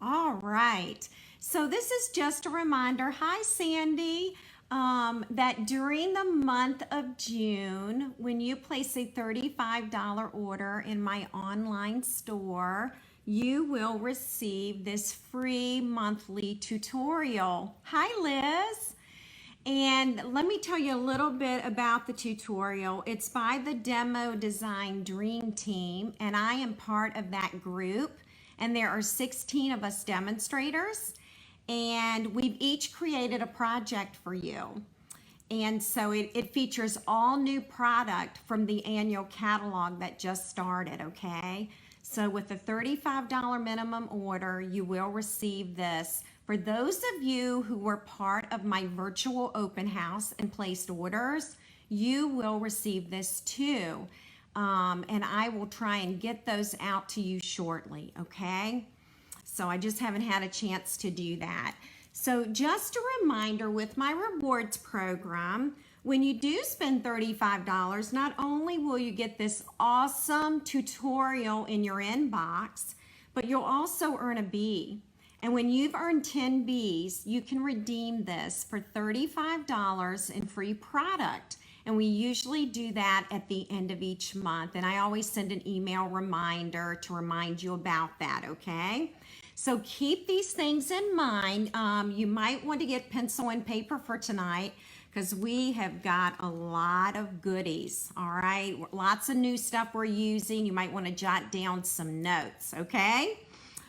All right. So this is just a reminder. Hi, Sandy. That during the month of June, when you place a $35 order in my online store, you will receive this free monthly tutorial. Hi, Liz. And let me tell you a little bit about the tutorial. It's by the Demo Design Dream Team, and I am part of that group. And there are 16 of us demonstrators, and we've each created a project for you. And so it features all new product from the annual catalog that just started, okay? So with a $35 minimum order, you will receive this. For those of you who were part of my virtual open house and placed orders, you will receive this too. And I will try and get those out to you shortly, okay? So I just haven't had a chance to do that. So just a reminder, with my rewards program, when you do spend $35, not only will you get this awesome tutorial in your inbox, but you'll also earn a bee. And when you've earned 10 bees, you can redeem this for $35 in free product. And we usually do that at the end of each month. And I always send an email reminder to remind you about that, okay? So keep these things in mind. You might want to get pencil and paper for tonight because we have got a lot of goodies, all right? Lots of new stuff we're using. You might want to jot down some notes, okay?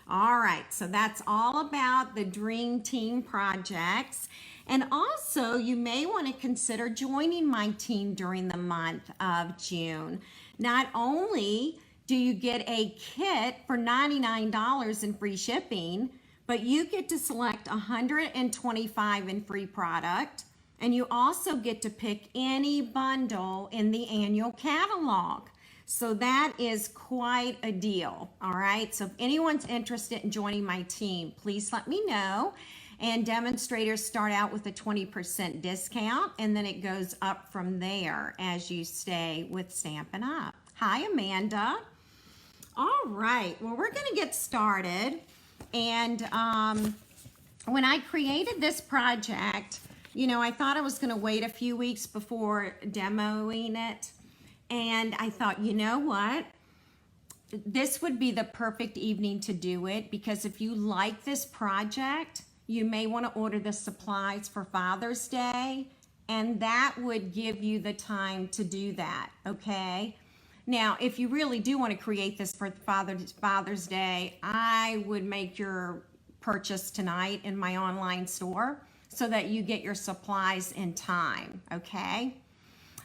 All right, so that's all about the Dream Team projects. And also, you may want to consider joining my team during the month of June. Not only do you get a kit for $99 in free shipping, but you get to select 125 in free product, and you also get to pick any bundle in the annual catalog. So that is quite a deal, all right? So if anyone's interested in joining my team, please let me know. And demonstrators start out with a 20% discount, and then it goes up from there as you stay with Stampin' Up. Hi, Amanda. All right, well, we're gonna get started. And when I created this project, you know, I thought I was gonna wait a few weeks before demoing it. And I thought, you know what? This would be the perfect evening to do it, because if you like this project, you may want to order the supplies for Father's Day, and that would give you the time to do that, okay? Now, if you really do want to create this for Father's Day, I would make your purchase tonight in my online store so that you get your supplies in time, okay?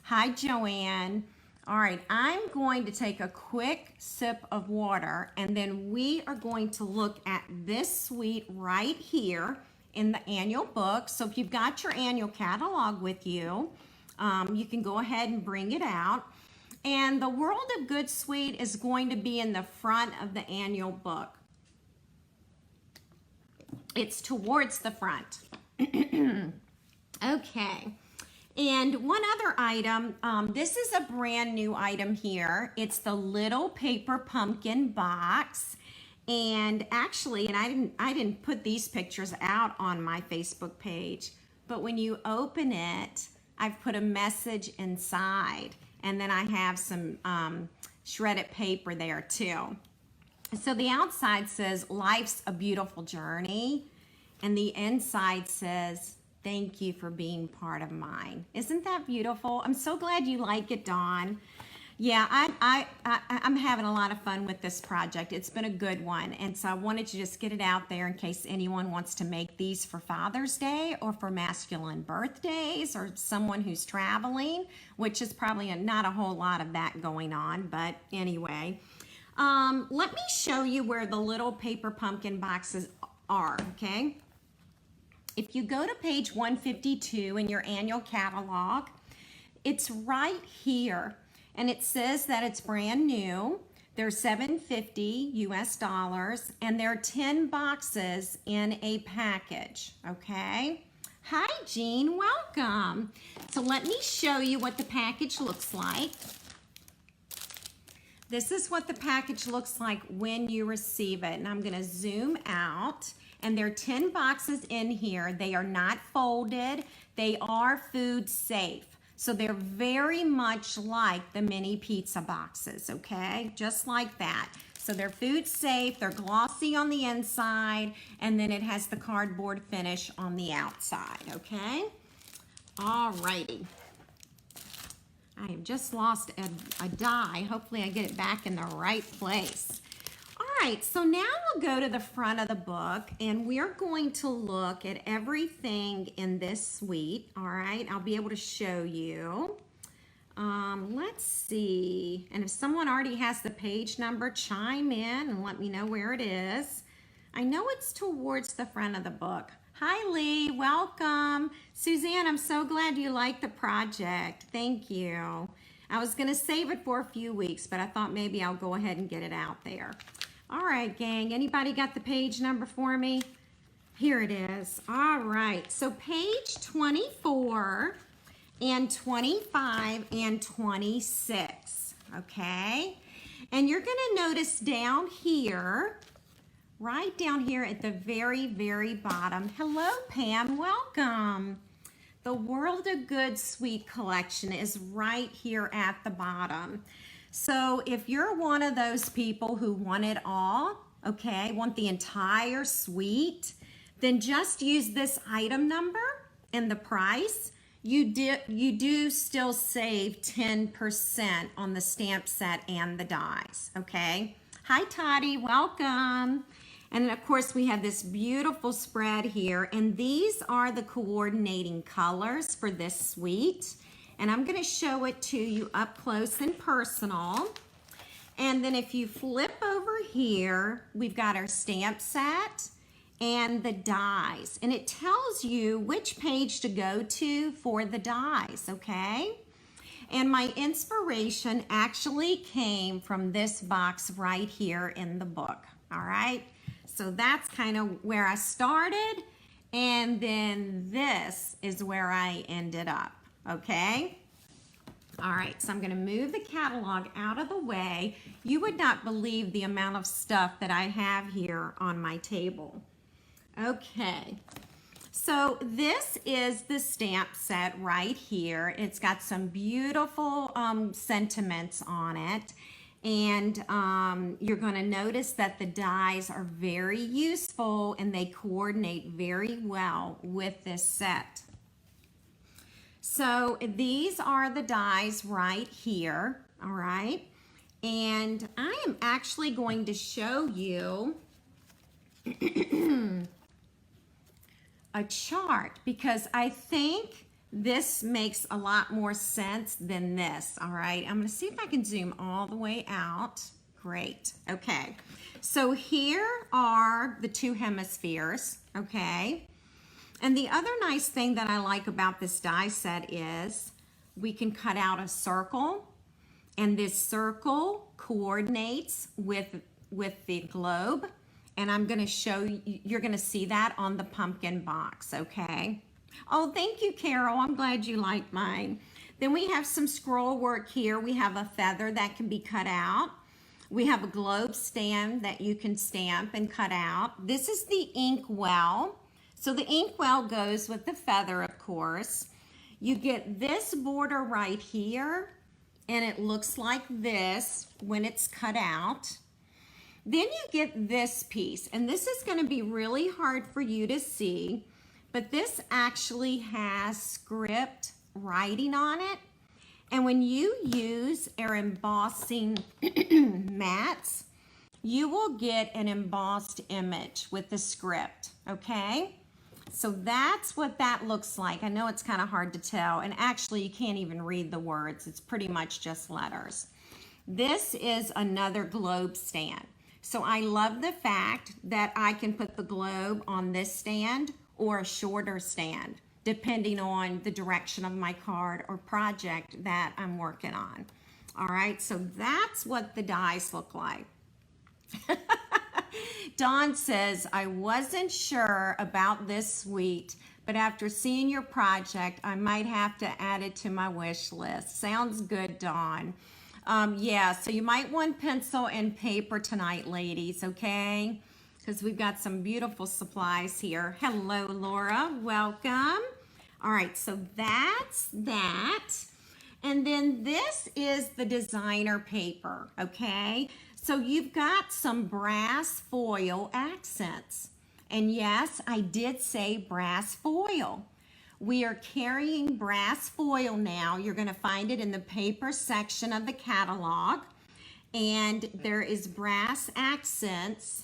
Hi, Joanne. All right, I'm going to take a quick sip of water, and then we are going to look at this suite right here in the annual book. So if you've got your annual catalog with you, you can go ahead and bring it out. And the World of Good suite is going to be in the front of the annual book. It's towards the front. Okay. And one other item, this is a brand new item here. It's the little paper pumpkin box. And actually, and I didn't put these pictures out on my Facebook page, but when you open it, I've put a message inside. And then I have some shredded paper there too. So the outside says, "Life's a beautiful journey." And the inside says, "Thank you for being part of mine." Isn't that beautiful? I'm so glad you like it, Dawn. Yeah, I'm having a lot of fun with this project. It's been a good one. And so I wanted to just get it out there in case anyone wants to make these for Father's Day or for masculine birthdays or someone who's traveling, which is probably not a whole lot of that going on. But anyway, let me show you where the little paper pumpkin boxes are, okay? If you go to page 152 in your annual catalog, it's right here, and it says that it's brand new. They're $7.50 US, and there are 10 boxes in a package, okay? Hi, Jean, welcome. So let me show you what the package looks like. This is what the package looks like when you receive it. And I'm gonna zoom out. And there are 10 boxes in here. They are not folded. They are food safe. So they're very much like the mini pizza boxes, okay? Just like that. So they're food safe, they're glossy on the inside, and then it has the cardboard finish on the outside, okay? All righty. I have just lost a die. Hopefully I get it back in the right place. All right, so now we'll go to the front of the book and we're going to look at everything in this suite. All right, I'll be able to show you. Let's see, and if someone already has the page number, chime in and let me know where it is. I know it's towards the front of the book. Hi Lee, welcome. Suzanne, I'm so glad you liked the project. Thank you. I was gonna save it for a few weeks, but I thought maybe I'll go ahead and get it out there. All right, gang, anybody got the page number for me? Here it is. All right, so page 24 and 25 and 26, okay? And you're gonna notice down here, right down here at the very, very bottom. Hello, Pam, welcome. The World of Good Suite collection is right here at the bottom. So if you're one of those people who want it all, okay, want the entire suite, then just use this item number and the price. You do still save 10% on the stamp set and the dies, okay? Hi, Toddy, welcome. And of course, we have this beautiful spread here, and these are the coordinating colors for this suite. And I'm gonna show it to you up close and personal. And then if you flip over here, we've got our stamp set and the dies. And it tells you which page to go to for the dies, okay? And my inspiration actually came from this box right here in the book, all right? So that's kind of where I started, and then this is where I ended up, okay? All right, so I'm gonna move the catalog out of the way. You would not believe the amount of stuff that I have here on my table. Okay, so this is the stamp set right here. It's got some beautiful sentiments on it. And you're going to notice that the dies are very useful and they coordinate very well with this set. So these are the dies right here, all right? And I am actually going to show you a chart because I think this makes a lot more sense than this, all right? I'm gonna see if I can zoom all the way out. Great, okay. So here are the two hemispheres, okay? And the other nice thing that I like about this die set is we can cut out a circle, and this circle coordinates with the globe. And I'm gonna show you, you're gonna see that on the pumpkin box, okay? Oh, thank you, Carol. I'm glad you like mine. Then we have some scroll work here. We have a feather that can be cut out. We have a globe stand that you can stamp and cut out. This is the Inkwell. So the Inkwell goes with the feather, of course. You get this border right here, and it looks like this when it's cut out. Then you get this piece, and this is going to be really hard for you to see, but this actually has script writing on it. And when you use our embossing mats, you will get an embossed image with the script, okay? So that's what that looks like. I know it's kind of hard to tell, and actually you can't even read the words. It's pretty much just letters. This is another globe stand. So I love the fact that I can put the globe on this stand or a shorter stand, depending on the direction of my card or project that I'm working on. All right, so that's what the dies look like. Dawn says, I wasn't sure about this suite, but after seeing your project, I might have to add it to my wish list. Sounds good, Dawn. Yeah, so you might want pencil and paper tonight, ladies, okay? Because we've got some beautiful supplies here. Hello, Laura. Welcome. All right, so that's that. And then this is the designer paper, okay? So you've got some brass foil accents. And yes, I did say brass foil. We are carrying brass foil now. You're going to find it in the paper section of the catalog. And there is brass accents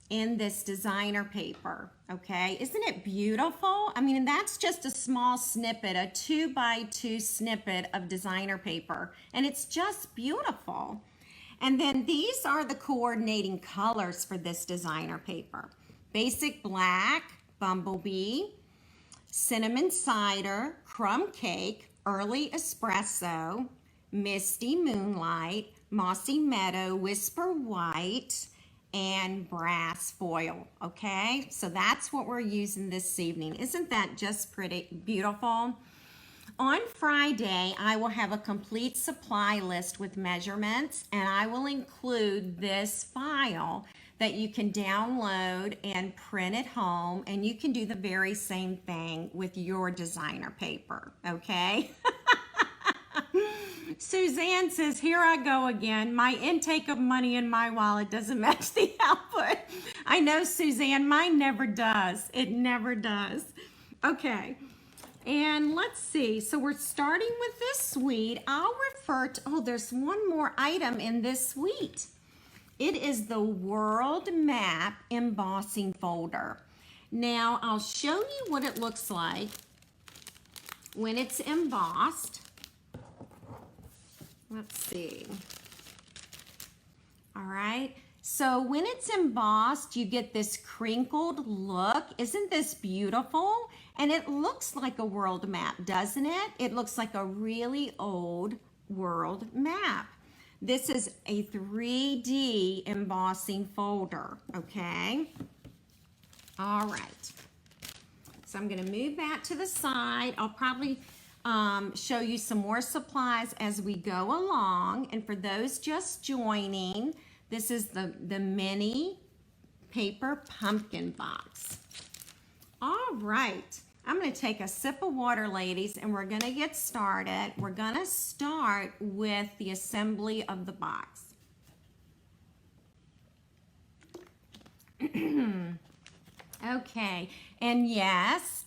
in this designer paper, okay? Isn't it beautiful? I mean, that's just a small snippet, a 2x2 snippet of designer paper, and it's just beautiful. And then these are the coordinating colors for this designer paper. Basic black, bumblebee, cinnamon cider, crumb cake, early espresso, misty moonlight, mossy meadow, whisper white, and brass foil, okay? So that's what we're using this evening. Isn't that just pretty beautiful? On Friday, I will have a complete supply list with measurements, and I will include this file that you can download and print at home, and you can do the very same thing with your designer paper, okay? Suzanne says, here I go again. My intake of money in my wallet doesn't match the output. I know, Suzanne, mine never does. It never does. Okay, and let's see. So we're starting with this suite. I'll refer to, oh, there's one more item in this suite. It is the Worldmap embossing folder. Now, I'll show you what it looks like when it's embossed. Let's see. All right. So when it's embossed, you get this crinkled look. Isn't this beautiful? And it looks like a world map, doesn't it? It looks like a really old world map. This is a 3D embossing folder, okay? All right. So I'm going to move that to the side. I'll probably show you some more supplies as we go along. And for those just joining, this is the mini paper pumpkin box. All right. I'm going to take a sip of water, ladies, and we're going to get started. We're going to start with the assembly of the box. Okay, and yes,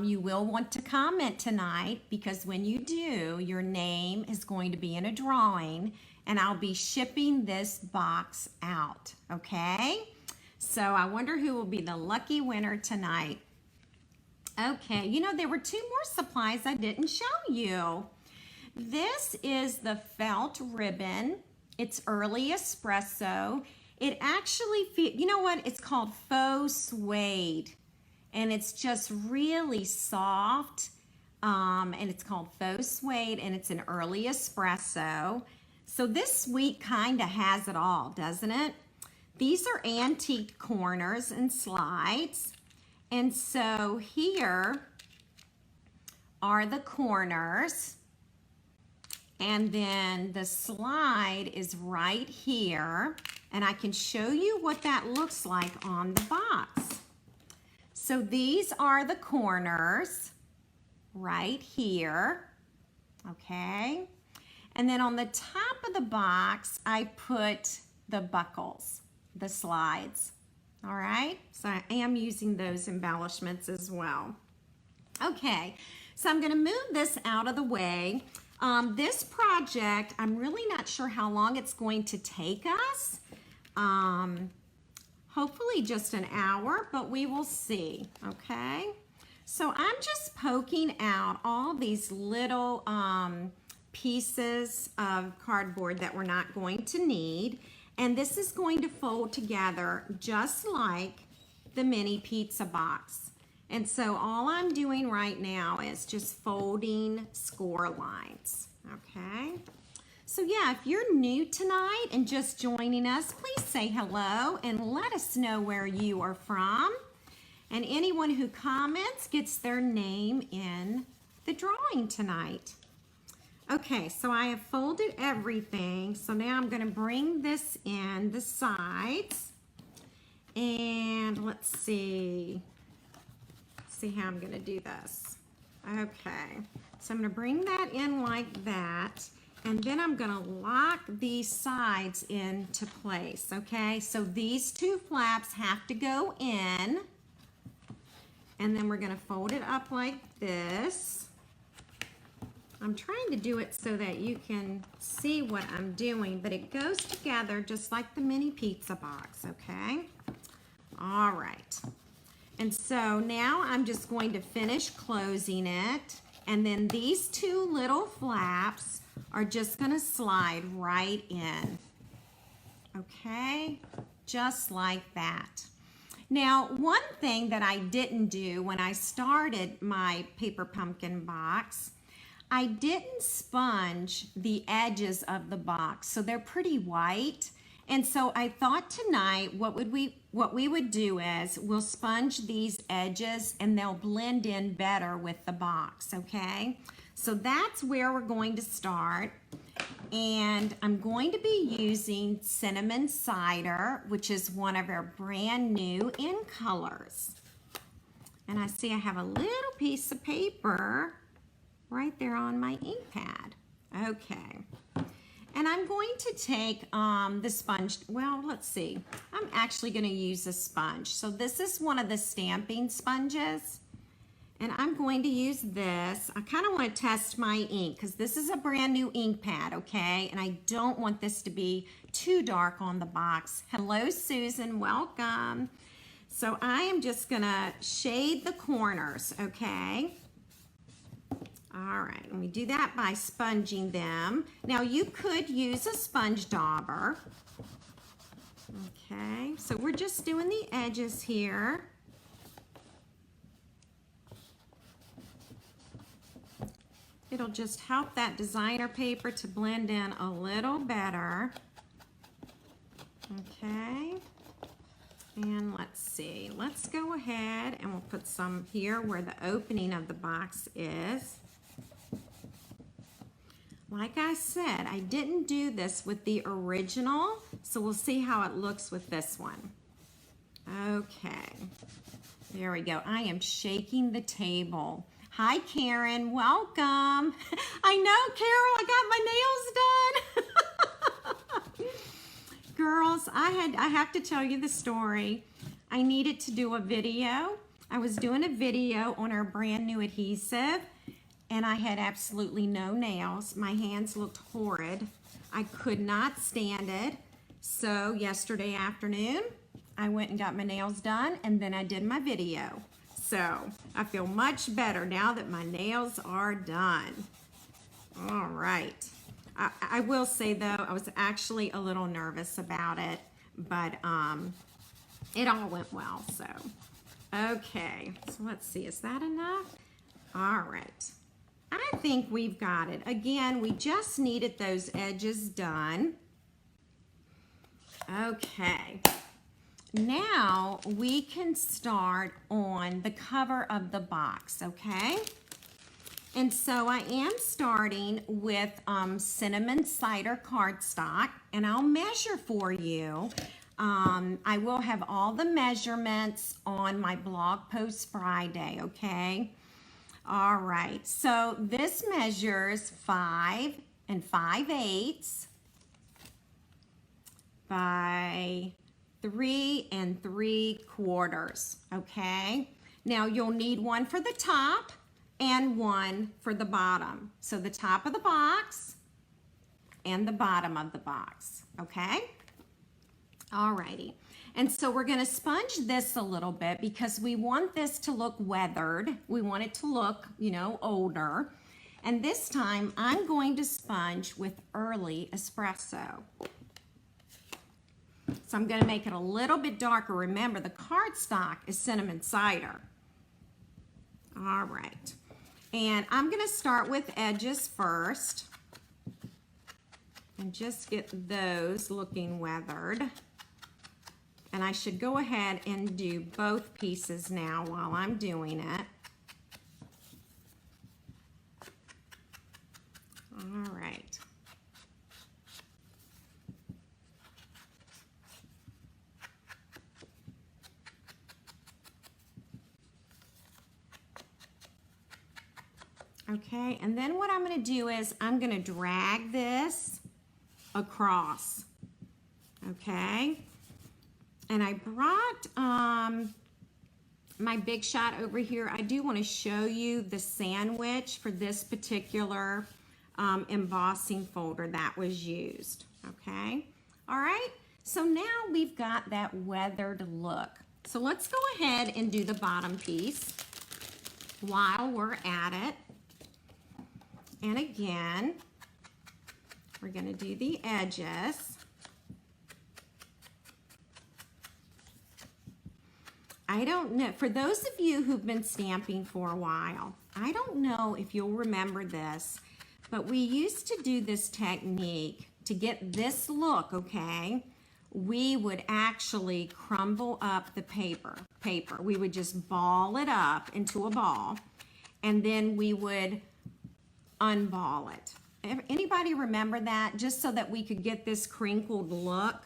you will want to comment tonight, because when you do, your name is going to be in a drawing, and I'll be shipping this box out, okay? So I wonder who will be the lucky winner tonight. Okay, you know, there were two more supplies I didn't show you. This is the felt ribbon. It's early espresso. It actually, you know what? It's called faux suede, and it's just really soft, and it's called faux suede, and it's an early espresso. So this suite kind of has it all, doesn't it? These are antique corners and slides. And so here are the corners, and then the slide is right here, and I can show you what that looks like on the box. So these are the corners right here, okay? And then on the top of the box, I put the buckles, the slides. All right, so I am using those embellishments as well. Okay, so I'm gonna move this out of the way. This project, I'm really not sure how long it's going to take us. Hopefully just an hour, but we will see, okay? So I'm just poking out all these little pieces of cardboard that we're not going to need. And this is going to fold together just like the mini pizza box. And so all I'm doing right now is just folding score lines, okay? So yeah, if you're new tonight and just joining us, please say hello and let us know where you are from. And anyone who comments gets their name in the drawing tonight. Okay, so I have folded everything. So now I'm gonna bring this in the sides. And let's see how I'm gonna do this. Okay, so I'm gonna bring that in like that. And then I'm gonna lock these sides into place, okay? So these two flaps have to go in. And then we're gonna fold it up like this. I'm trying to do it so that you can see what I'm doing, but it goes together just like the mini pizza box, okay? All right. And so now I'm just going to finish closing it, and then these two little flaps are just gonna slide right in, okay? Just like that. Now, one thing that I didn't do when I started my paper pumpkin box, I didn't sponge the edges of the box, so they're pretty white. And so I thought tonight what we would do is we'll sponge these edges and they'll blend in better with the box, okay? So that's where we're going to start. And I'm going to be using cinnamon cider, which is one of our brand new in colors. And I see I have a little piece of paper right there on my ink pad. Okay. And I'm going to take the sponge, well, let's see. I'm actually gonna use a sponge. So this is one of the stamping sponges. And I'm going to use this. I kind of want to test my ink because this is a brand new ink pad, okay? And I don't want this to be too dark on the box. Hello, Susan, welcome. So I am just gonna shade the corners, okay? All right, and we do that by sponging them. Now you could use a sponge dauber. Okay, so we're just doing the edges here. It'll just help that designer paper to blend in a little better. Okay, and let's see. Let's go ahead and we'll put some here where the opening of the box is. Like I said, I didn't do this with the original, so we'll see how it looks with this one. Okay, there we go. I am shaking the table. Hi, Karen, welcome. I know, Carol, I got my nails done. Girls, I have to tell you the story. I needed to do a video. I was doing a video on our brand new adhesive, and I had absolutely no nails. My hands looked horrid. I could not stand it. So yesterday afternoon, I went and got my nails done, and then I did my video. So I feel much better now that my nails are done. All right. I will say though, I was actually a little nervous about it, but it all went well, so. Okay, so let's see, is that enough? All right. I think we've got it. Again, we just needed those edges done. Okay. Now we can start on the cover of the box, okay? And so I am starting with cinnamon cider cardstock, and I'll measure for you. I will have all the measurements on my blog post Friday, okay? All right, so this measures 5 5/8 by 3 3/4, okay? Now you'll need one for the top and one for the bottom. So the top of the box and the bottom of the box, okay? Alrighty, and so we're gonna sponge this a little bit because we want this to look weathered. We want it to look, you know, older. And this time I'm going to sponge with early espresso. So I'm gonna make it a little bit darker. Remember, the cardstock is cinnamon cider. All right, and I'm gonna start with edges first and just get those looking weathered. And I should go ahead and do both pieces now while I'm doing it. All Okay, and then what I'm going to do is I'm going to drag this across. Okay, and I brought my Big Shot over here. I do want to show you the sandwich for this particular embossing folder that was used. Okay, all right, so now we've got that weathered look. So let's go ahead and do the bottom piece while we're at it. And again, we're going to do the edges. I don't know, for those of you who've been stamping for a while, I don't know if you'll remember this, but we used to do this technique to get this look, okay? We would actually crumble up the paper. We would just ball it up into a ball, and then we would unball it. Anybody remember that? Just so that we could get this crinkled look.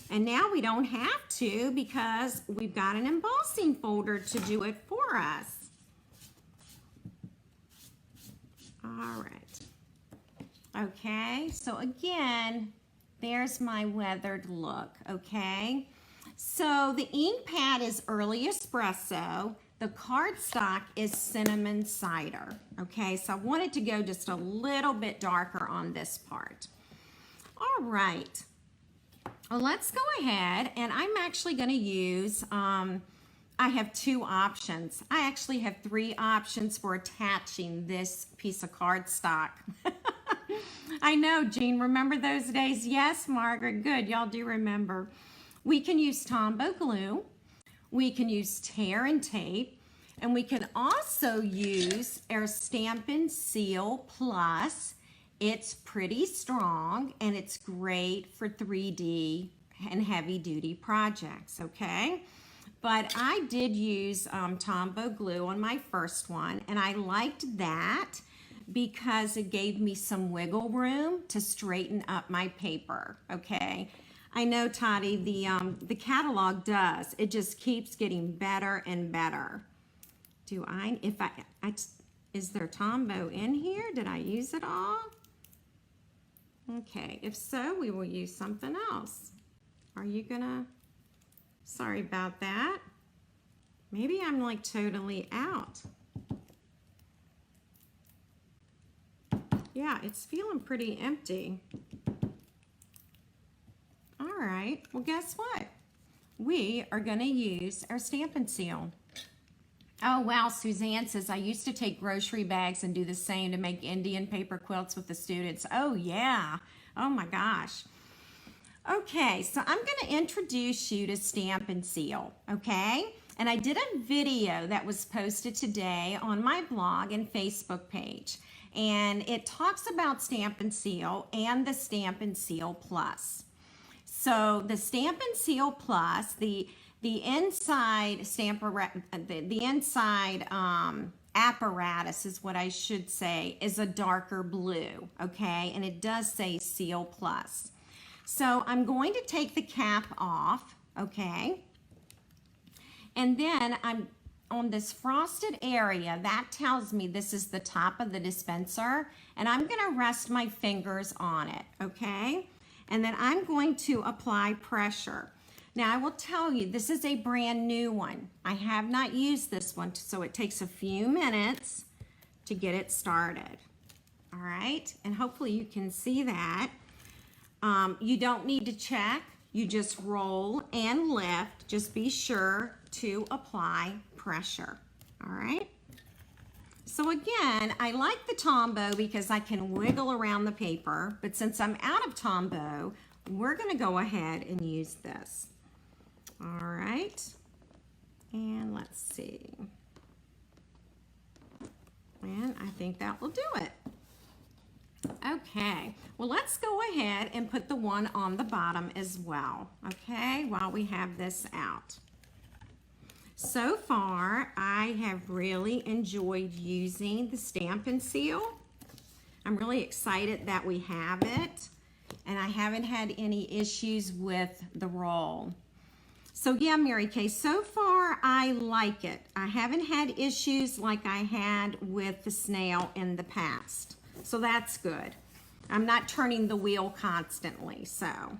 And now we don't have to because we've got an embossing folder to do it for us. All right. Okay, so again, there's my weathered look, okay? So the ink pad is early espresso. The cardstock is cinnamon cider, okay? So I wanted to go just a little bit darker on this part. All right. Well, let's go ahead, and I'm actually going to use, I have two options. I actually have three options for attaching this piece of cardstock. I know, Jean, remember those days? Yes, Margaret, good, y'all do remember. We can use Tombow glue, we can use tear and tape, and we can also use our Stampin' Seal Plus. It's pretty strong and it's great for 3D and heavy duty projects, okay? But I did use Tombow glue on my first one, and I liked that because it gave me some wiggle room to straighten up my paper, okay? I know, Toddy, the catalog does. It just keeps getting better and better. Is there Tombow in here? Did I use it all? Okay, if so, we will use something else. Are you gonna? Sorry about that. Maybe I'm like totally out. Yeah, it's feeling pretty empty. All right, well, guess what? We are gonna use our Stampin' Seal. Oh, wow, Suzanne says, I used to take grocery bags and do the same to make Indian paper quilts with the students. Oh, yeah. Oh, my gosh. Okay, so I'm going to introduce you to Stampin' Seal, okay? And I did a video that was posted today on my blog and Facebook page. And it talks about Stampin' Seal and the Stampin' Seal Plus. So the Stampin' Seal Plus, the inside apparatus is what I should say, is a darker blue, okay? And it does say Seal Plus. So I'm going to take the cap off, okay? And then I'm on this frosted area, that tells me this is the top of the dispenser, and I'm gonna rest my fingers on it, okay? And then I'm going to apply pressure. Now, I will tell you, this is a brand new one. I have not used this one, so it takes a few minutes to get it started. All right, and hopefully you can see that. You don't need to check. You just roll and lift. Just be sure to apply pressure. All right. So again, I like the Tombow because I can wiggle around the paper, but since I'm out of Tombow, we're going to go ahead and use this. All right, and let's see, and I think that will do it. Okay, well, let's go ahead and put the one on the bottom as well, okay, while we have this out. So far, I have really enjoyed using the Stampin' Seal. I'm really excited that we have it, and I haven't had any issues with the roll. So yeah, Mary Kay, so far I like it. I haven't had issues like I had with the snail in the past. So that's good. I'm not turning the wheel constantly, so.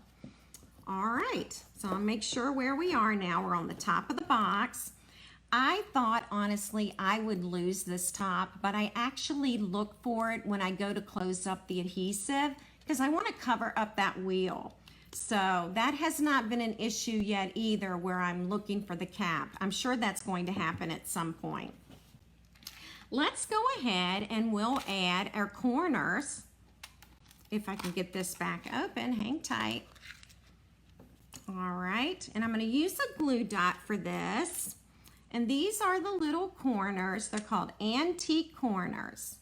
All right, so I'll make sure where we are now. We're on the top of the box. I thought, honestly, I would lose this top, but I actually look for it when I go to close up the adhesive because I want to cover up that wheel. So that has not been an issue yet either where I'm looking for the cap. I'm sure that's going to happen at some point. Let's go ahead and we'll add our corners. If I can get this back open, hang tight. All right, and I'm going to use a glue dot for this. And these are the little corners. They're called antique corners.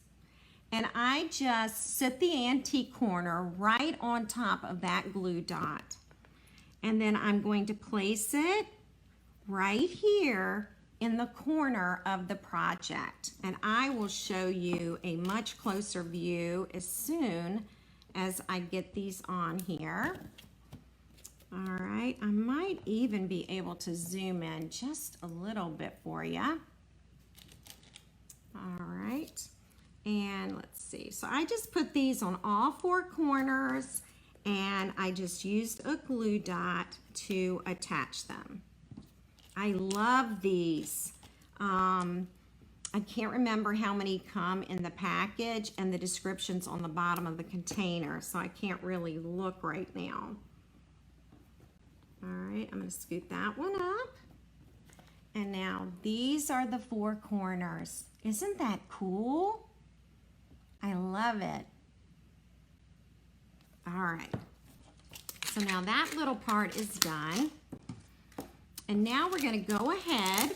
And I just sit the antique corner right on top of that glue dot. And then I'm going to place it right here in the corner of the project. And I will show you a much closer view as soon as I get these on here. All right, I might even be able to zoom in just a little bit for you. All right, and let's see. So I just put these on all four corners and I just used a glue dot to attach them. I love these. I can't remember how many come in the package and the description's on the bottom of the container, so I can't really look right now. All right, I'm going to scoot that one up. And now these are the four corners. Isn't that cool? I love it. All right. So now that little part is done. And now we're going to go ahead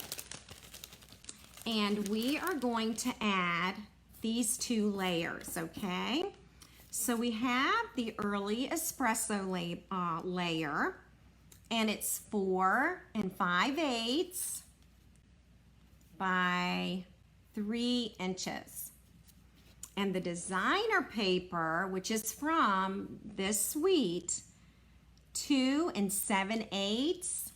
and we are going to add these two layers, okay? So we have the early espresso layer. And it's 4 5/8 by 3 inches. And the designer paper, which is from this suite, 2 7/8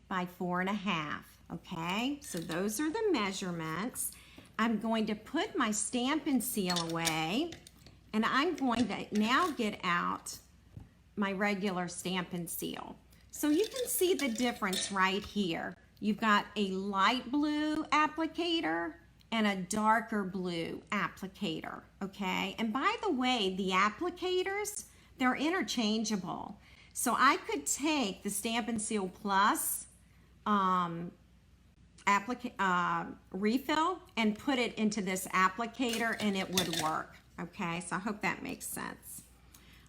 by 4 1/2. Okay, so those are the measurements. I'm going to put my Stampin' Seal away, and I'm going to now get out my regular Stampin' Seal. So you can see the difference right here. You've got a light blue applicator and a darker blue applicator, okay? And by the way, the applicators, they're interchangeable. So I could take the Stampin' Seal Plus refill and put it into this applicator and it would work, okay? So I hope that makes sense.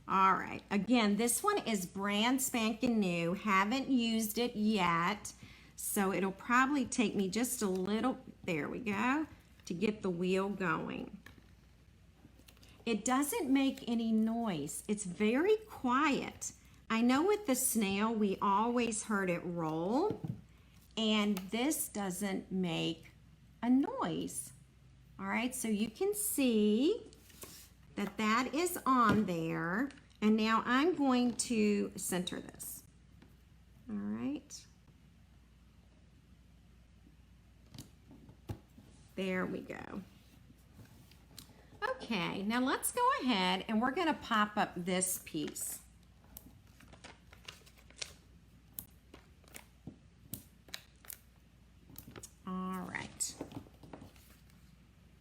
All right, again, this one is brand spanking new. Haven't used it yet, so it'll probably take me just a little, there we go, to get the wheel going. It doesn't make any noise. It's very quiet. I know with the snail, we always heard it roll, and this doesn't make a noise. All right, so you can see that that is on there, and now I'm going to center this. All right. There we go. Okay, now let's go ahead and we're going to pop up this piece. All right.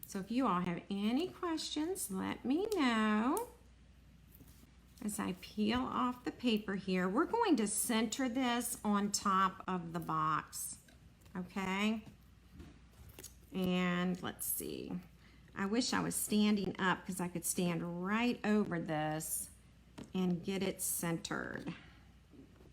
So if you all have any questions, let me know. As I peel off the paper here, we're going to center this on top of the box, okay? And let's see. I wish I was standing up because I could stand right over this and get it centered.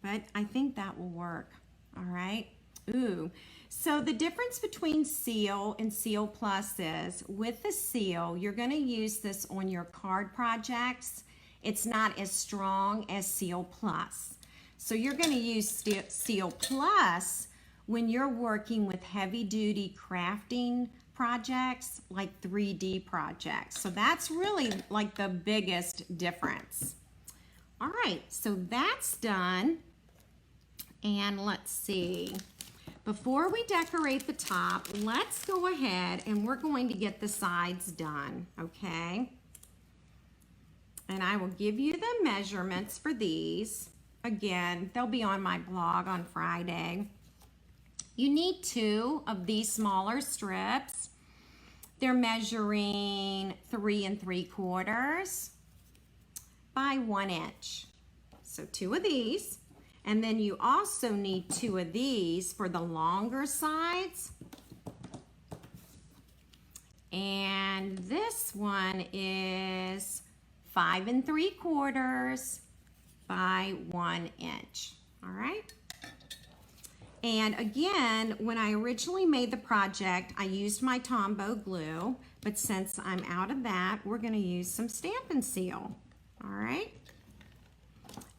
But I think that will work, all right? Ooh. So the difference between Seal and Seal Plus is, with the Seal, you're going to use this on your card projects. It's not as strong as Seal Plus. So you're going to use Seal Plus when you're working with heavy-duty crafting projects, like 3D projects. So that's really like the biggest difference. All right, so that's done. And let's see. Before we decorate the top, let's go ahead and we're going to get the sides done, okay? And I will give you the measurements for these. Again, they'll be on my blog on Friday. You need 2 of these smaller strips. They're measuring 3 3/4 by 1 inch. So 2 of these. And then you also need 2 of these for the longer sides. And this one is 5 3/4 by 1 inch. All right. And again, when I originally made the project, I used my Tombow glue, but since I'm out of that, we're going to use some Stampin' Seal. All right.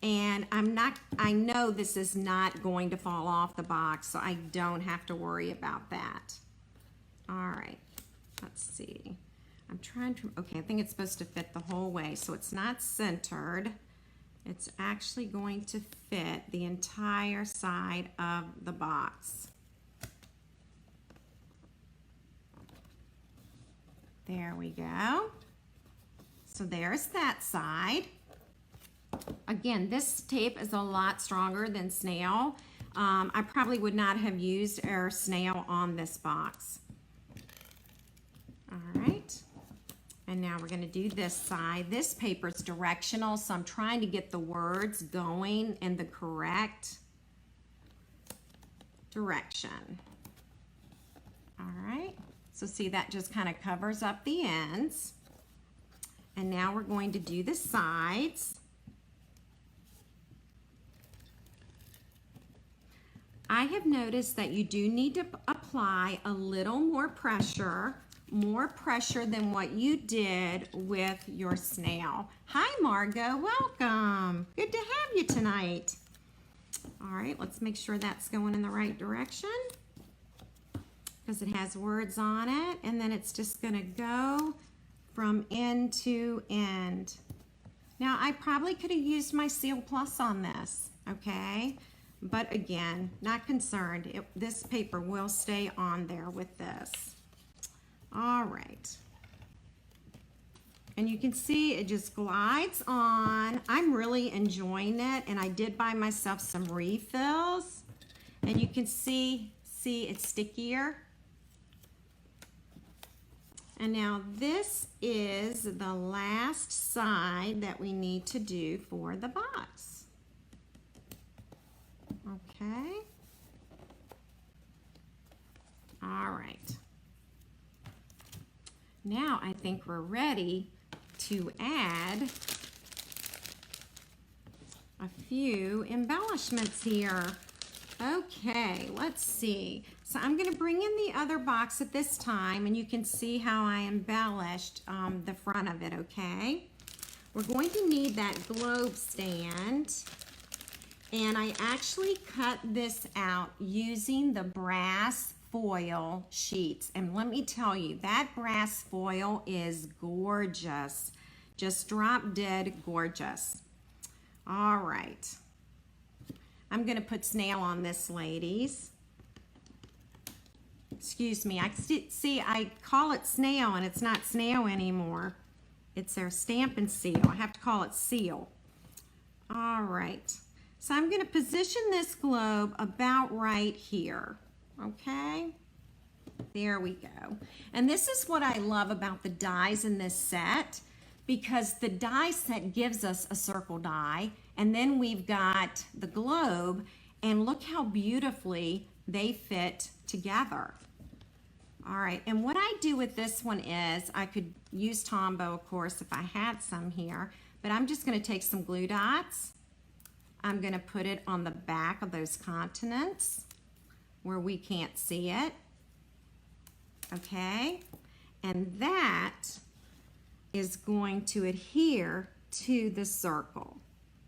And I know this is not going to fall off the box, so I don't have to worry about that. All right, let's see. I'm trying to, okay, I think it's supposed to fit the whole way, so it's not centered. It's actually going to fit the entire side of the box. There we go. So there's that side. Again, this tape is a lot stronger than snail. I probably would not have used our snail on this box. All right. And now we're going to do this side. This paper is directional, so I'm trying to get the words going in the correct direction. All right. So see, that just kind of covers up the ends. And now we're going to do the sides. I have noticed that you do need to apply a little more pressure than what you did with your snail. Hi, Margot, welcome. Good to have you tonight. All right, let's make sure that's going in the right direction because it has words on it, and then it's just gonna go from end to end. Now, I probably could have used my Seal Plus on this, okay? But again, not concerned. This paper will stay on there with this. All right. And you can see it just glides on. I'm really enjoying it, and I did buy myself some refills. And you can see it's stickier. And now this is the last side that we need to do for the box. Okay. All right. Now I think we're ready to add a few embellishments here. Okay, let's see. So I'm going to bring in the other box at this time, and you can see how I embellished the front of it, okay? We're going to need that globe stand. And I actually cut this out using the brass foil sheets. And let me tell you, that brass foil is gorgeous. Just drop dead gorgeous. All right. I'm gonna put snail on this, ladies. Excuse me, I call it snail and it's not snail anymore. It's our Stampin' Seal. I have to call it seal. All right. So I'm going to position this globe about right here, okay? There we go. And this is what I love about the dies in this set, because the die set gives us a circle die, and then we've got the globe, and look how beautifully they fit together. All right, and what I do with this one is, I could use Tombow, of course, if I had some here, but I'm just going to take some glue dots. I'm going to put it on the back of those continents where we can't see it. Okay, and that is going to adhere to the circle,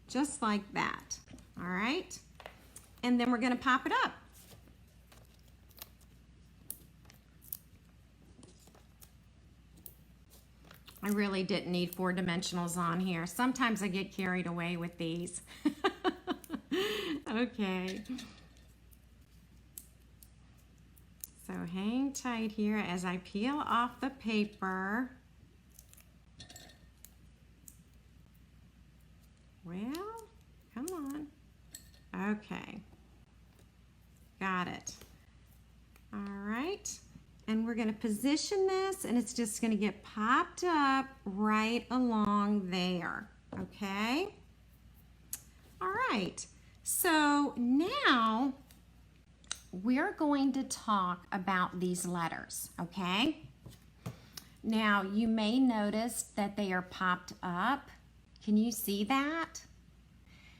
just like that. All right, and then we're going to pop it up. I really didn't need 4 dimensionals on here. Sometimes I get carried away with these. Okay. So hang tight here as I peel off the paper. Well, come on. Okay. Got it. All right. And we're going to position this, and it's just going to get popped up right along there. Okay? All right. So now we're going to talk about these letters, okay? Now, you may notice that they are popped up. Can you see that?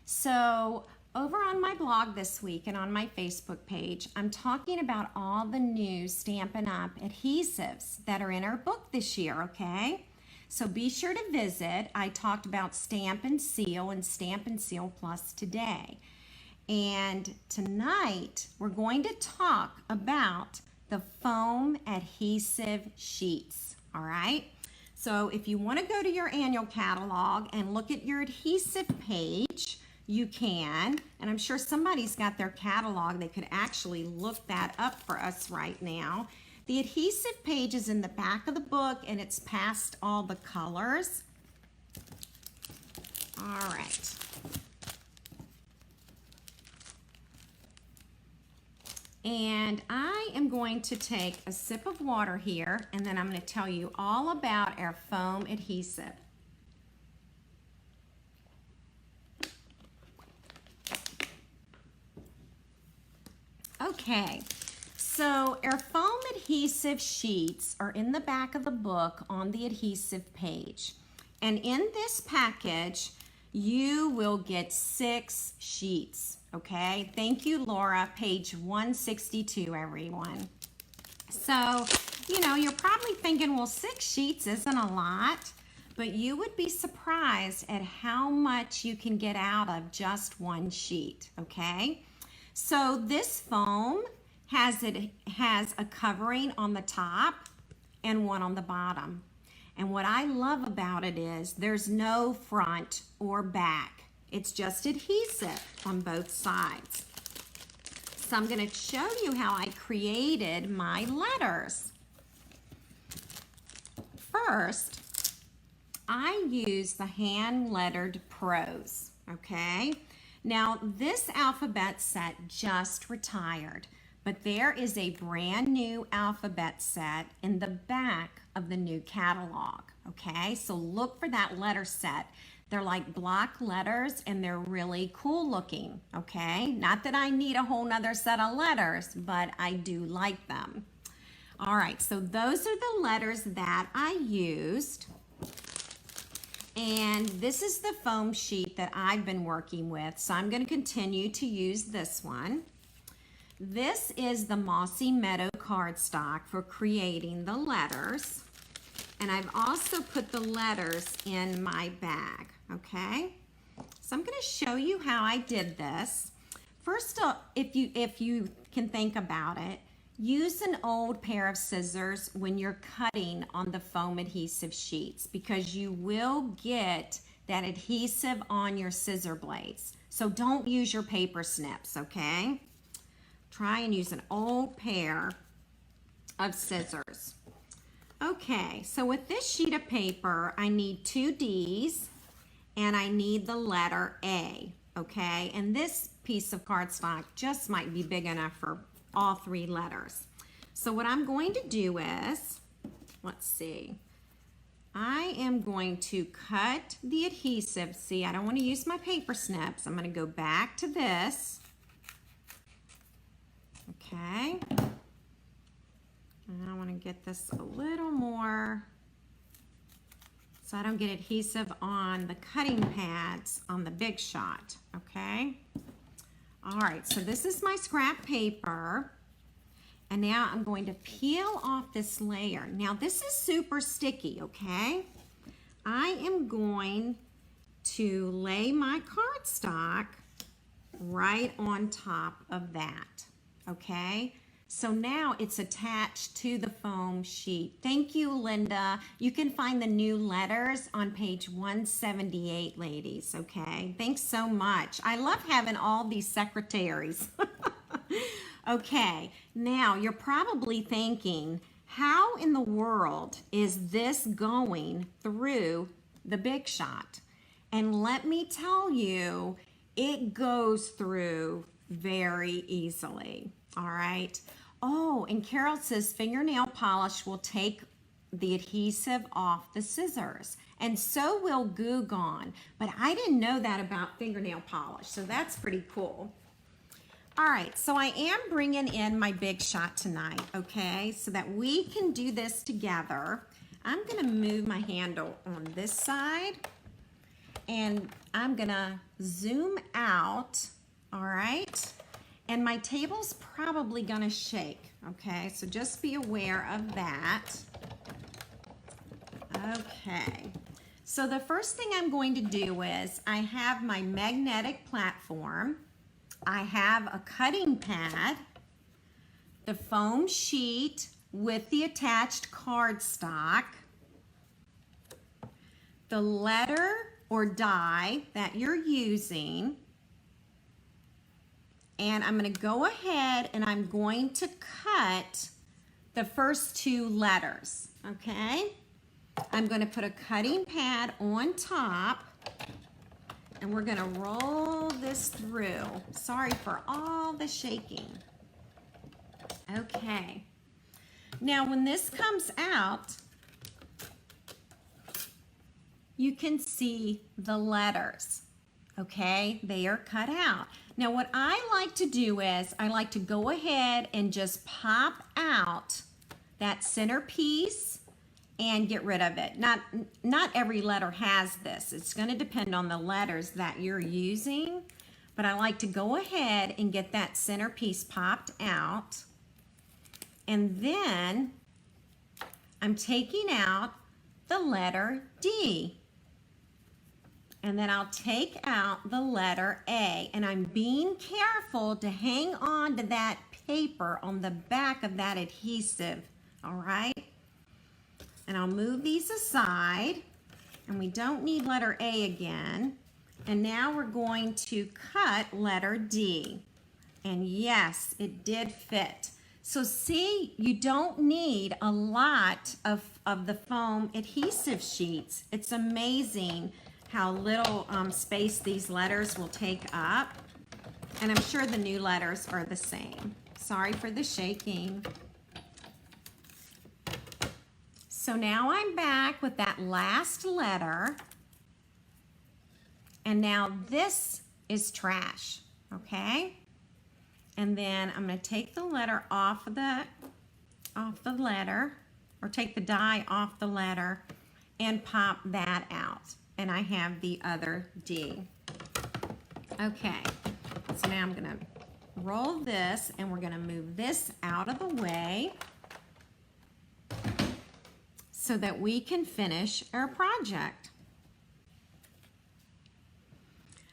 So, over on my blog this week and on my Facebook page, I'm talking about all the new Stampin' Up! Adhesives that are in our book this year, okay? So be sure to visit. I talked about Stamp and Seal and Stamp and Seal Plus today. And tonight, we're going to talk about the foam adhesive sheets, all right? So if you want to go to your annual catalog and look at your adhesive page, you can. And I'm sure somebody's got their catalog. They could actually look that up for us right now. The adhesive page is in the back of the book, and it's past all the colors. All right. And I am going to take a sip of water here, and then I'm going to tell you all about our foam adhesive. Okay, so our foam adhesive sheets are in the back of the book on the adhesive page. And in this package, you will get 6 sheets, okay? Thank you, Laura, page 162, everyone. So, you know, you're probably thinking, well, 6 sheets isn't a lot, but you would be surprised at how much you can get out of just 1 sheet, okay? So this foam has a covering on the top and one on the bottom. And what I love about it is there's no front or back. It's just adhesive on both sides. So I'm going to show you how I created my letters. First, I use the hand-lettered prose, okay? Now, this alphabet set just retired, but there is a brand new alphabet set in the back of the new catalog, okay? So look for that letter set. They're like block letters, and they're really cool looking, okay? Not that I need a whole nother set of letters, but I do like them. All right, so those are the letters that I used. And this is the foam sheet that I've been working with, so I'm going to continue to use this one. This is the Mossy Meadow cardstock for creating the letters. And I've also put the letters in my bag, okay? So I'm going to show you how I did this. First, if you can think about it, use an old pair of scissors when you're cutting on the foam adhesive sheets, because you will get that adhesive on your scissor blades. So don't use your paper snips, okay? Try and use an old pair of scissors. Okay, so with this sheet of paper, I need 2 D's and I need the letter A, okay? And this piece of cardstock just might be big enough for all 3 letters. So what I'm going to do is, let's see, I am going to cut the adhesive. See, I don't want to use my paper snips. I'm going to go back to this. Okay. And I want to get this a little more so I don't get adhesive on the cutting pads on the Big Shot, okay? All right, so this is my scrap paper, and now I'm going to peel off this layer. Now this is super sticky, okay? I am going to lay my cardstock right on top of that, okay? So now it's attached to the foam sheet. Thank you, Linda. You can find the new letters on page 178, ladies, okay? Thanks so much. I love having all these secretaries. Okay, now you're probably thinking, how in the world is this going through the Big Shot? And let me tell you, it goes through very easily, all right? Oh, and Carol says fingernail polish will take the adhesive off the scissors, and so will Goo Gone. But I didn't know that about fingernail polish, so that's pretty cool. All right, so I am bringing in my Big Shot tonight, okay, so that we can do this together. I'm gonna move my handle on this side, and I'm gonna zoom out, all right? And my table's probably gonna shake, okay? So just be aware of that. Okay, so the first thing I'm going to do is I have my magnetic platform, I have a cutting pad, the foam sheet with the attached cardstock, the letter or die that you're using, and I'm going to go ahead and I'm going to cut the first two letters, okay? I'm going to put a cutting pad on top, and we're going to roll this through. Sorry for all the shaking. Okay. Now when this comes out, you can see the letters, okay? They are cut out. Now what I like to do is I like to go ahead and just pop out that center piece and get rid of it. Not every letter has this. It's going to depend on the letters that you're using, but I like to go ahead and get that center piece popped out, and then I'm taking out the letter D. And then I'll take out the letter A, and I'm being careful to hang on to that paper on the back of that adhesive, all right? And I'll move these aside, and we don't need letter A again. And now we're going to cut letter D. And yes, it did fit. So see, you don't need a lot of the foam adhesive sheets. It's amazing how little space these letters will take up. And I'm sure the new letters are the same. Sorry for the shaking. So now I'm back with that last letter. And now this is trash, okay? And then I'm gonna take the letter off the letter, or take the die off the letter and pop that out. And I have the other D. Okay, so now I'm gonna roll this, and we're gonna move this out of the way so that we can finish our project.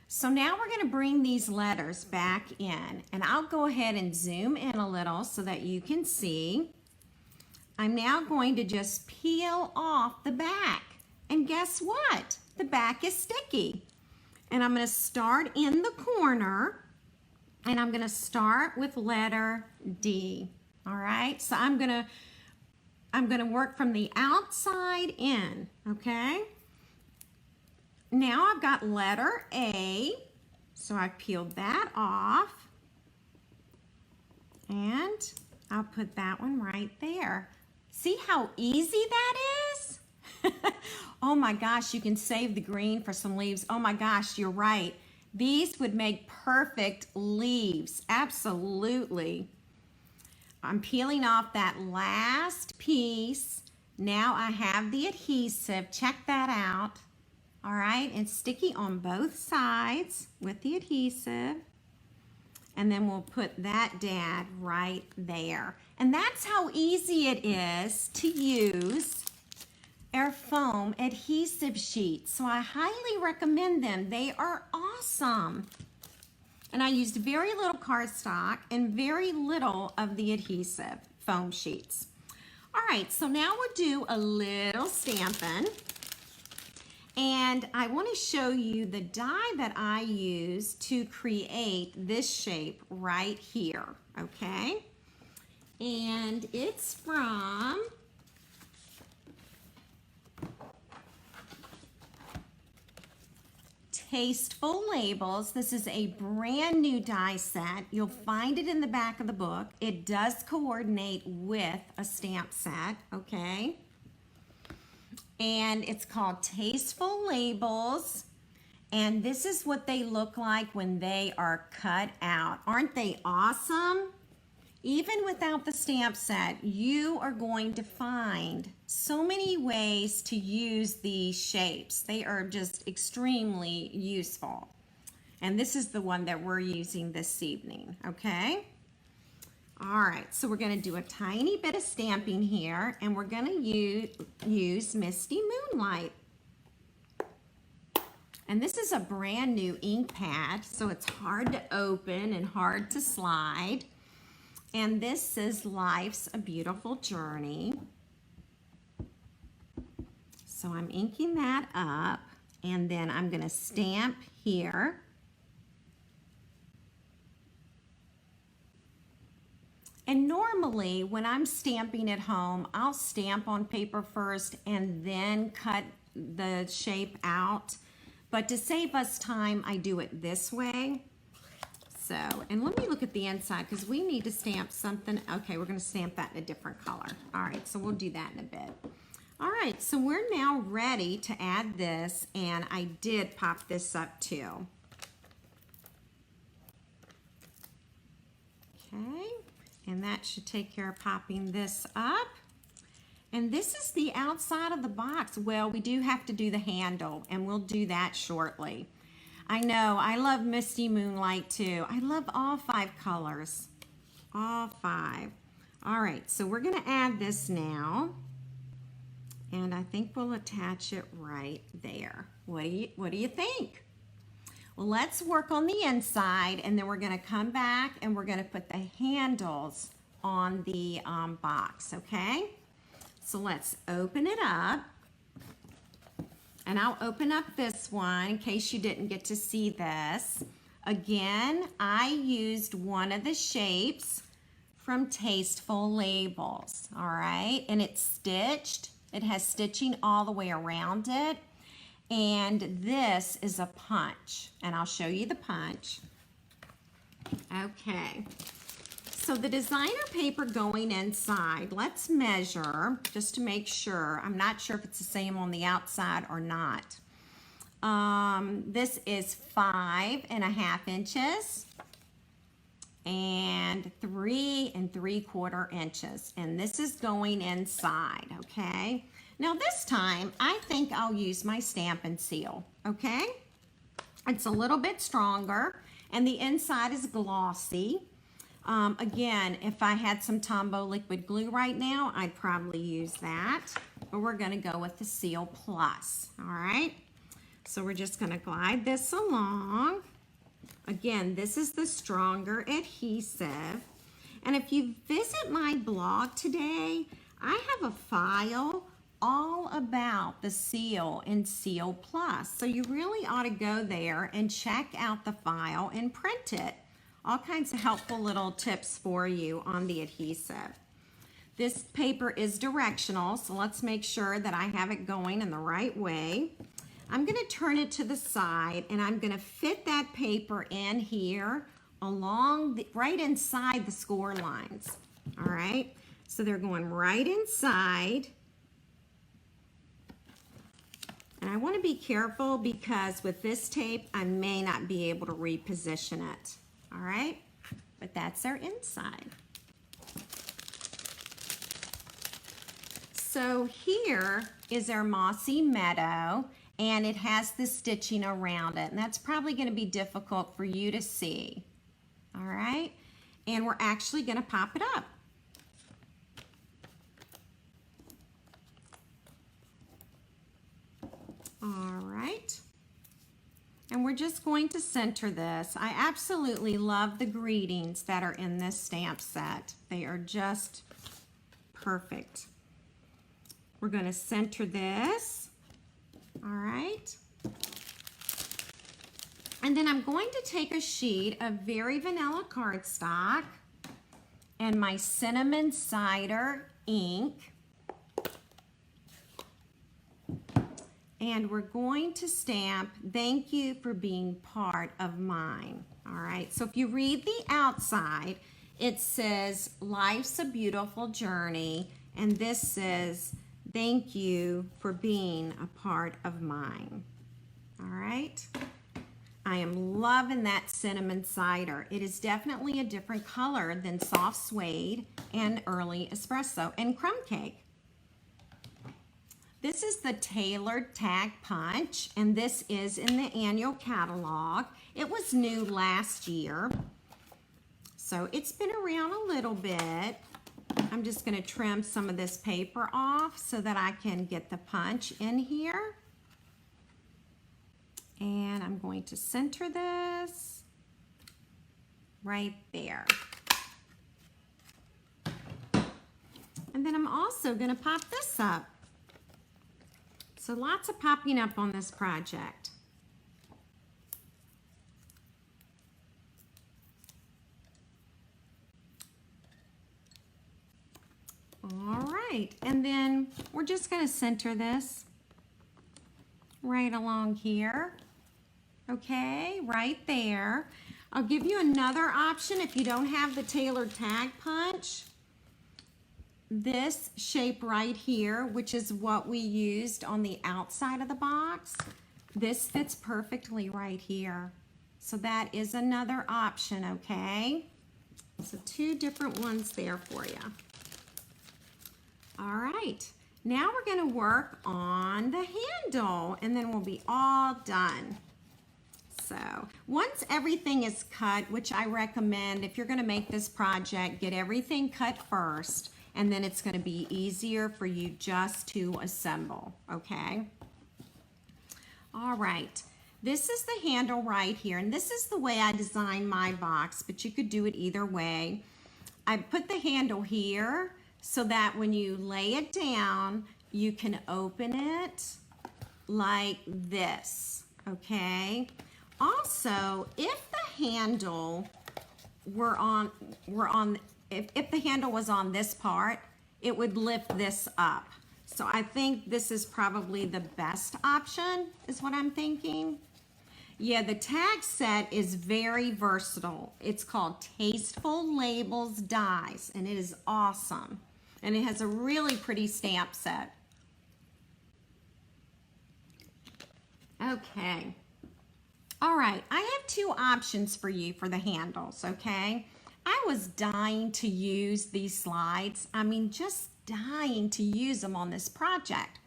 So now we're going to bring these letters back in, and I'll go ahead and zoom in a little so that you can see. I'm now going to just peel off the back, and guess what? The back is sticky. And I'm going to start in the corner, and I'm going to start with letter D. All right, so I'm going to work from the outside in, okay? Now I've got letter A, so I peeled that off, and I'll put that one right there. See how easy that is? Oh my gosh, you can save the green for some leaves. Oh my gosh, you're right. These would make perfect leaves, absolutely. I'm peeling off that last piece. Now I have the adhesive, check that out. All right, it's sticky on both sides with the adhesive. And then we'll put that dad right there. And that's how easy it is to use our foam adhesive sheets. So I highly recommend them. They are awesome. And I used very little cardstock and very little of the adhesive foam sheets. All right, so now we'll do a little stamping. And I want to show you the die that I use to create this shape right here, okay? And it's from Tasteful Labels. This is a brand new die set. You'll find it in the back of the book. It does coordinate with a stamp set, okay? And it's called Tasteful Labels. And this is what they look like when they are cut out. Aren't they awesome? Even without the stamp set, you are going to find so many ways to use these shapes. They are just extremely useful. And this is the one that we're using this evening, okay? All right, so we're going to do a tiny bit of stamping here, and we're going to use Misty Moonlight. And this is a brand new ink pad, so it's hard to open and hard to slide. And this is Life's a Beautiful Journey. So I'm inking that up, and then I'm going to stamp here. And normally when I'm stamping at home, I'll stamp on paper first and then cut the shape out. But to save us time, I do it this way. So, and let me look at the inside because we need to stamp something. Okay, we're going to stamp that in a different color. All right, so we'll do that in a bit. All right, so we're now ready to add this, and I did pop this up too. Okay, and that should take care of popping this up. And this is the outside of the box. Well, we do have to do the handle, and we'll do that shortly. I know, I love Misty Moonlight too. I love all 5 colors, all 5. All right, so we're gonna add this now. And I think we'll attach it right there. What do you think? Well, let's work on the inside, and then we're gonna come back and we're gonna put the handles on the box, okay? So let's open it up. And I'll open up this one in case you didn't get to see this. Again, I used one of the shapes from Tasteful Labels, all right? And it's stitched. It has stitching all the way around it. And this is a punch, and I'll show you the punch. Okay, so the designer paper going inside, let's measure just to make sure. I'm not sure if it's the same on the outside or not. This is 5.5 inches and 3 3/4 inches, and this is going inside, okay? Now this time, I think I'll use my Stamp and Seal, okay? It's a little bit stronger, and the inside is glossy. Again, if I had some Tombow liquid glue right now, I'd probably use that, but we're gonna go with the Seal Plus, all right? So we're just gonna glide this along. Again, this is the stronger adhesive. And if you visit my blog today, I have a file all about the Seal and Seal Plus. So you really ought to go there and check out the file and print it. All kinds of helpful little tips for you on the adhesive. This paper is directional, so let's make sure that I have it going in the right way. I'm going to turn it to the side, and I'm going to fit that paper in here along right inside the score lines. All right, so they're going right inside. And I want to be careful because with this tape, I may not be able to reposition it. All right, but that's our inside. So here is our mossy meadow, and it has the stitching around it, and that's probably going to be difficult for you to see. All right, and we're actually going to pop it up. All right, And we're just going to center this. I absolutely love the greetings that are in this stamp set. They are just perfect. We're going to center this. All right. And then I'm going to take a sheet of very vanilla cardstock and my cinnamon cider ink. And we're going to stamp, "Thank you for being part of mine." All right, so if you read the outside, it says, "Life's a beautiful journey." And this says, "Thank you for being a part of mine." All right. I am loving that cinnamon cider. It is definitely a different color than soft suede and early espresso and crumb cake. This is the tailored tag punch, and this is in the annual catalog. It was new last year, so it's been around a little bit. I'm just going to trim some of this paper off so that I can get the punch in here. And I'm going to center this right there. And then I'm also going to pop this up. So lots of popping up on this project. All right, and then we're just going to center this right along here. Okay, right there. I'll give you another option if you don't have the tailored tag punch. This shape right here, which is what we used on the outside of the box, this fits perfectly right here. So that is another option, okay? So two different ones there for you. All right, now we're gonna work on the handle and then we'll be all done. So once everything is cut, which I recommend if you're gonna make this project, get everything cut first, and then it's going to be easier for you just to assemble, okay? All right, this is the handle right here, and this is the way I designed my box, but you could do it either way. I put the handle here so that when you lay it down, you can open it like this, okay? Also, if the handle if the handle was on this part, it would lift this up. So I think this is probably the best option, is what I'm thinking. Yeah, the tag set is very versatile. It's called Tasteful Labels Dies, and it is awesome. And it has a really pretty stamp set. Okay. All right, I have two options for you for the handles, okay? I was dying to use these slides. I mean, just dying to use them on this project.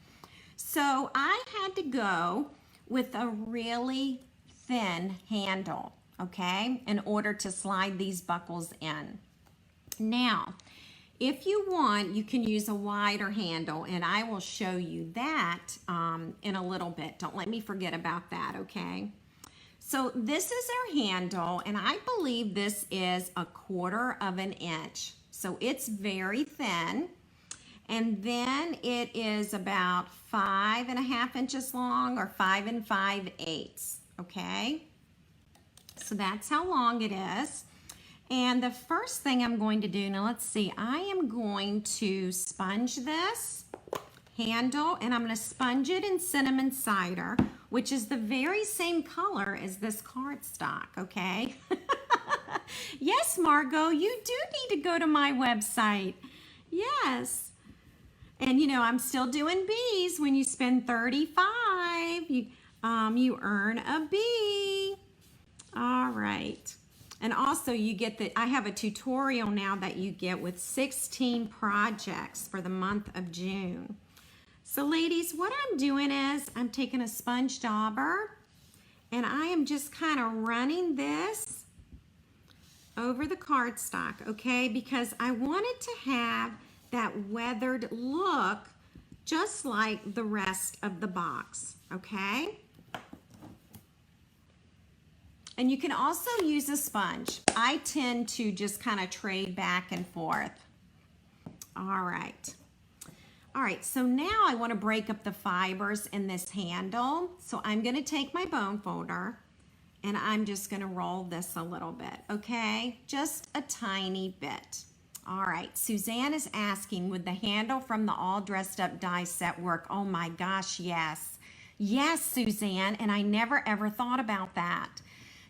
So I had to go with a really thin handle, okay, in order to slide these buckles in. Now, if you want, you can use a wider handle, and I will show you that in a little bit. Don't let me forget about that, okay? So this is our handle, and I believe this is 1/4 of an inch. So it's very thin. And then it is about 5.5 inches long, or 5 5/8, okay? So that's how long it is. And the first thing I'm going to do, now let's see, I am going to sponge this handle, and I'm going to sponge it in cinnamon cider, which is the very same color as this cardstock, okay? Yes, Margot, you do need to go to my website. Yes. And you know, I'm still doing bees. When you spend $35, you earn a bee. All right. And also you get I have a tutorial now that you get with 16 projects for the month of June. So ladies, what I'm doing is I'm taking a sponge dauber and I am just kind of running this over the cardstock, okay? Because I want it to have that weathered look just like the rest of the box, okay? And you can also use a sponge. I tend to just kind of trade back and forth. All right. All right, so now I want to break up the fibers in this handle. So I'm going to take my bone folder and I'm just going to roll this a little bit, okay? Just a tiny bit. All right, Suzanne is asking, would the handle from the All Dressed Up die set work? Oh my gosh, yes. Yes, Suzanne, and I never ever thought about that.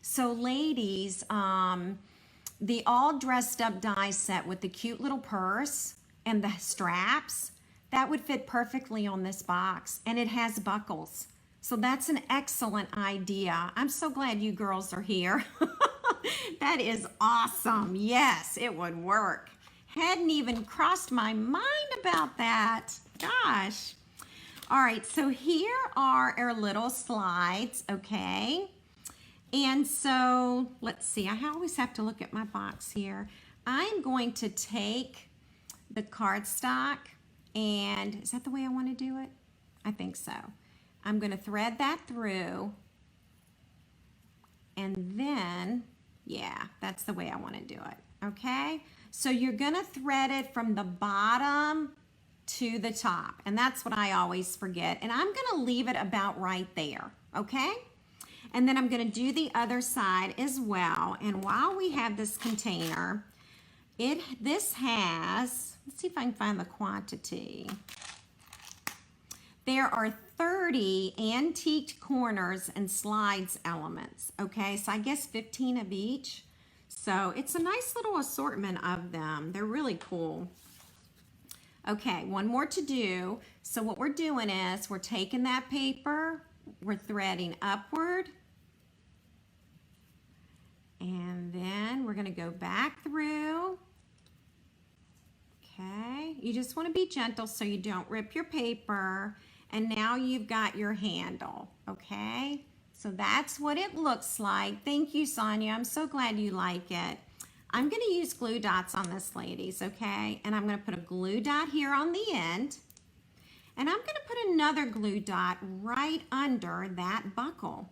So ladies, the All Dressed Up die set with the cute little purse and the straps, that would fit perfectly on this box, and it has buckles. So that's an excellent idea. I'm so glad you girls are here. That is awesome. Yes, it would work. Hadn't even crossed my mind about that. Gosh. All right, so here are our little slides, okay? And so, let's see, I always have to look at my box here. I'm going to take the cardstock, and is that the way I want to do it? I think so. I'm going to thread that through, and then, yeah, that's the way I want to do it, okay? So you're going to thread it from the bottom to the top, and that's what I always forget. And I'm going to leave it about right there, okay? And then I'm going to do the other side as well. And while we have this container, this has, let's see if I can find the quantity. There are 30 antiqued corners and slides elements, okay? So I guess 15 of each. So it's a nice little assortment of them. They're really cool. Okay, one more to do. So what we're doing is we're taking that paper, we're threading upward, and then we're going to go back through. Okay, you just want to be gentle so you don't rip your paper. And now you've got your handle, okay? So that's what it looks like. Thank you, Sonia. I'm so glad you like it. I'm going to use glue dots on this, ladies, okay? And I'm going to put a glue dot here on the end. And I'm going to put another glue dot right under that buckle,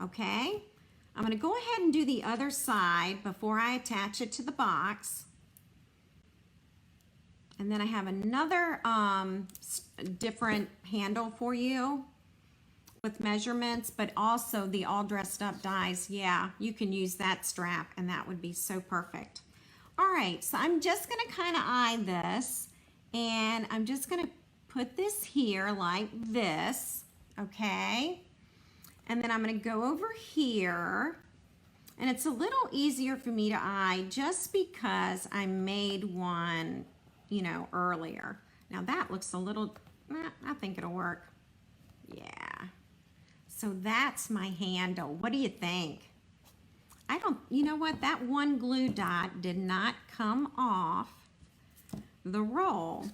okay? I'm going to go ahead and do the other side before I attach it to the box. And then I have another different handle for you with measurements, but also the All Dressed Up dies. Yeah, you can use that strap and that would be so perfect. All right, so I'm just gonna kind of eye this, and I'm just gonna put this here like this, okay? And then I'm gonna go over here, and it's a little easier for me to eye just because I made one, you know, earlier. Now that looks a little, I think it'll work. Yeah. So that's my handle. What do you think? You know what? That one glue dot did not come off the roll.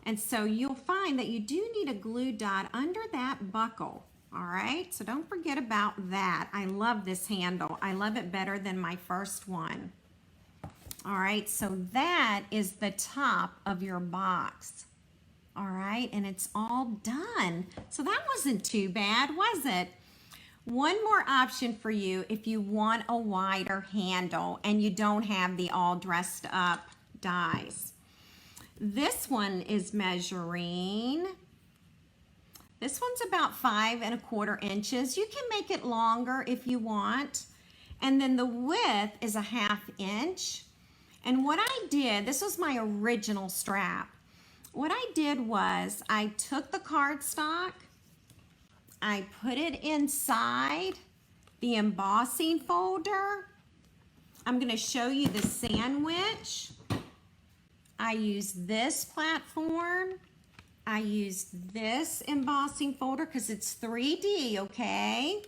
And so you'll find that you do need a glue dot under that buckle. All right, so don't forget about that. I love this handle. I love it better than my first one. All right, so that is the top of your box. All right, and it's all done. So that wasn't too bad, was it? One more option for you if you want a wider handle and you don't have the All Dressed Up dies. This one is measuring, this one's about 5 1/4 inches. You can make it longer if you want. And then the width is a 1/2 inch. And what I did, this was my original strap. What I did was I took the cardstock, I put it inside the embossing folder. I'm going to show you the sandwich. I used this platform. I used this embossing folder because it's 3D, okay?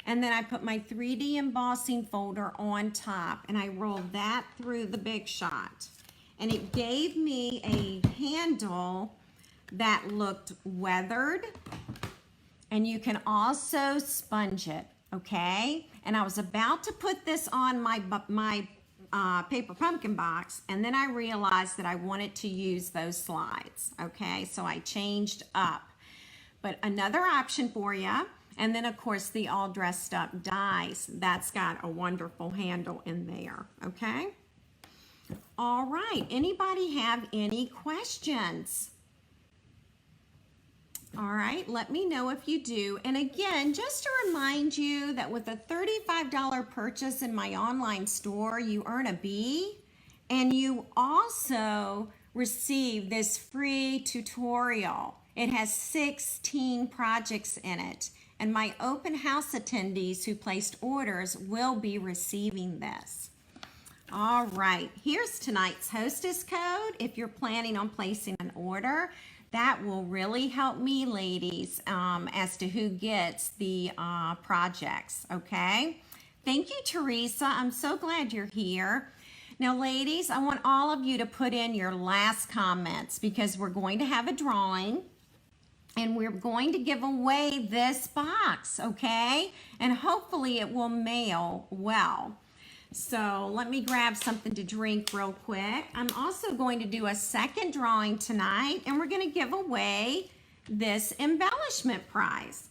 And then I put my 3D embossing folder on top, and I rolled that through the Big Shot. And it gave me a handle that looked weathered, and you can also sponge it, okay? And I was about to put this on my paper pumpkin box, and then I realized that I wanted to use those slides, okay? So I changed up. But another option for you, And then, of course, the all dressed up dies. That's got a wonderful handle in there, okay? All right, anybody have any questions? All right, let me know if you do. And again, just to remind you that with a $35 purchase in my online store, you earn a B, and you also receive this free tutorial. It has 16 projects in it, and my open house attendees who placed orders will be receiving this. All right, here's tonight's hostess code. If you're planning on placing an order, that will really help me, ladies, as to who gets the projects, okay? Thank you, Teresa. I'm so glad you're here. Now, ladies, I want all of you to put in your last comments because we're going to have a drawing and we're going to give away this box, okay? And hopefully it will mail well. So let me grab something to drink real quick. I'm also going to do a second drawing tonight, and we're going to give away this embellishment prize.